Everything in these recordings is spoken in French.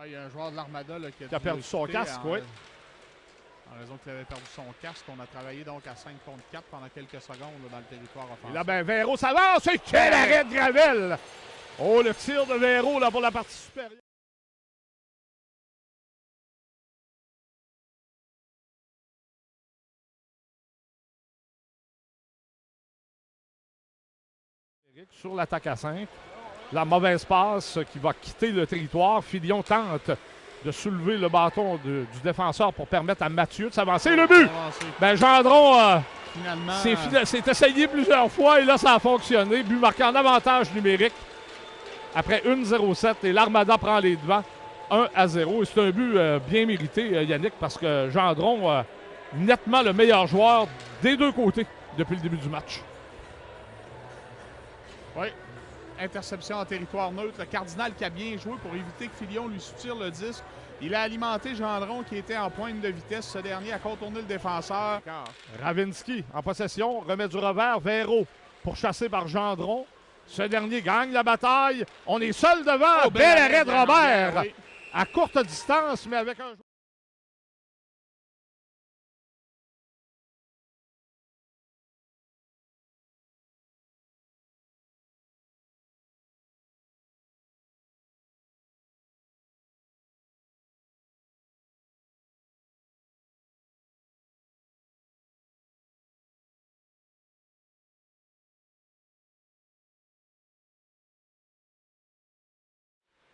Il y a un joueur de l'Armada qui a perdu son casque, oui. En raison qu'il avait perdu son casque, on a travaillé donc à 5 contre 4 pendant quelques secondes dans le territoire offensif. Et là, ben, Véro s'avance. Et quel arrêt de Gravel! Oh, le tir de Véro là, pour la partie supérieure. Sur l'attaque à 5. La mauvaise passe qui va quitter le territoire. Filion tente de soulever le bâton du défenseur pour permettre à Mathieu de s'avancer. Le but! Ben, Gendron s'est essayé plusieurs fois et là, ça a fonctionné. But marqué en avantage numérique après 1-0-7 et l'Armada prend les devants 1-0. Et c'est un but bien mérité, Yannick, parce que Gendron, nettement le meilleur joueur des deux côtés depuis le début du match. Oui. Interception en territoire neutre. Le Cardinal qui a bien joué pour éviter que Filion lui soutire le disque. Il a alimenté Gendron qui était en pointe de vitesse. Ce dernier a contourné le défenseur. Ravinsky en possession, remet du revers. Véro pourchassé par Gendron. Ce dernier gagne la bataille. On est seul devant. Oh, bel arrêt de Robert. Oui. À courte distance, mais avec un...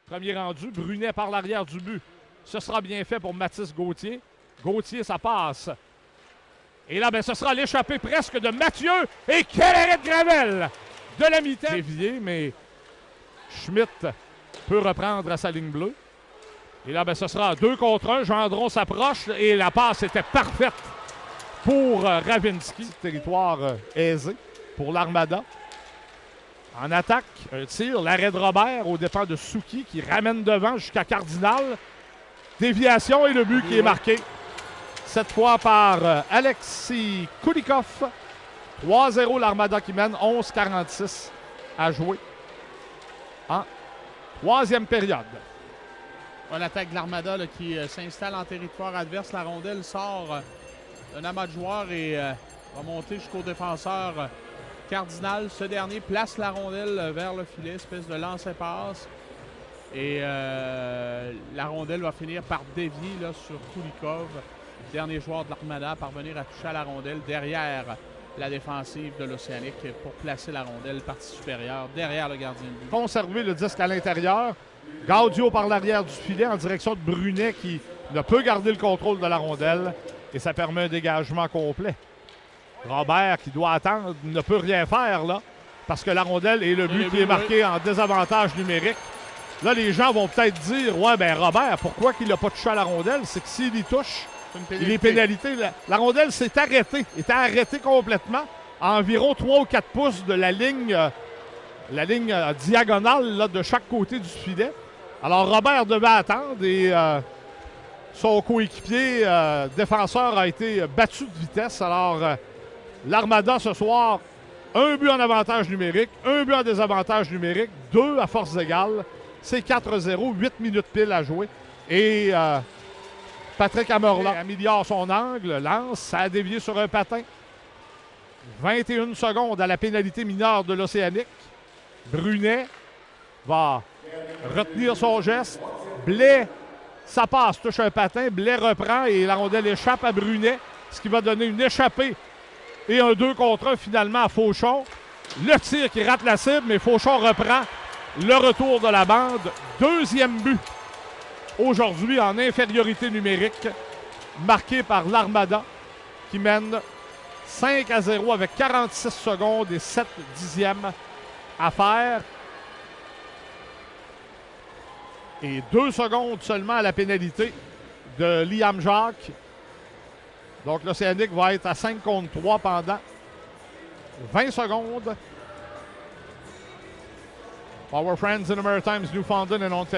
Premier rendu, Brunet par l'arrière du but. Ce sera bien fait pour Mathis Gauthier. Gauthier, ça passe. Et là, ben, ce sera l'échappée presque de Mathieu. Et quel arrêt de Gravel de la mi-temps. Dévié, mais Schmitt peut reprendre à sa ligne bleue. Et là, ben, ce sera 2 contre 1. Gendron s'approche et la passe était parfaite pour Ravinsky. Territoire aisé pour l'Armada. En attaque, un tir, l'arrêt de Robert aux dépens de Souki qui ramène devant jusqu'à Cardinal. Déviation et le but qui est marqué. Cette fois par Alexis Kulikov. 3-0 l'Armada qui mène, 11-46 à jouer en troisième période. L'attaque de l'Armada qui s'installe en territoire adverse. La rondelle sort d'un amas de joueurs et va monter jusqu'au défenseur Cardinal. Ce dernier place la rondelle vers le filet, espèce de lance-passe. Et la rondelle va finir par dévier là, sur Kulikov, dernier joueur de l'Armada, à parvenir à toucher à la rondelle derrière la défensive de l'Océanique pour placer la rondelle partie supérieure derrière le gardien de but. Conserver le disque à l'intérieur. Gaudio par l'arrière du filet en direction de Brunet qui ne peut garder le contrôle de la rondelle et ça permet un dégagement complet. Robert qui doit attendre ne peut rien faire là parce que la rondelle et le but qui est marqué en désavantage numérique. Là, les gens vont peut-être dire « Ouais, ben Robert, pourquoi qu'il n'a pas touché à la rondelle? » C'est que s'il y touche, il est pénalité. La rondelle s'est arrêtée, était arrêtée complètement à environ 3 ou 4 pouces de la ligne diagonale là, de chaque côté du filet. Alors, Robert devait attendre et son coéquipier défenseur a été battu de vitesse. Alors, l'Armada ce soir, un but en avantage numérique, un but en désavantage numérique, 2 à force égale. C'est 4-0, 8 minutes pile à jouer. Et Patrick Amorlan améliore son angle, lance, ça a dévié sur un patin. 21 secondes à la pénalité mineure de l'Océanique. Brunet va retenir son geste. Blais, ça passe, touche un patin. Blais reprend et la rondelle échappe à Brunet, ce qui va donner une échappée et un 2 contre 1 finalement à Fauchon. Le tir qui rate la cible, mais Fauchon reprend le retour de la bande. Deuxième but aujourd'hui en infériorité numérique, marqué par l'Armada qui mène 5-0 avec 46 secondes et 7 dixièmes à faire. Et 2 secondes seulement à la pénalité de Liam Jacques. Donc l'Océanique va être à 5 contre 3 pendant 20 secondes. Our friends in the Maritimes, Newfoundland and Ontario.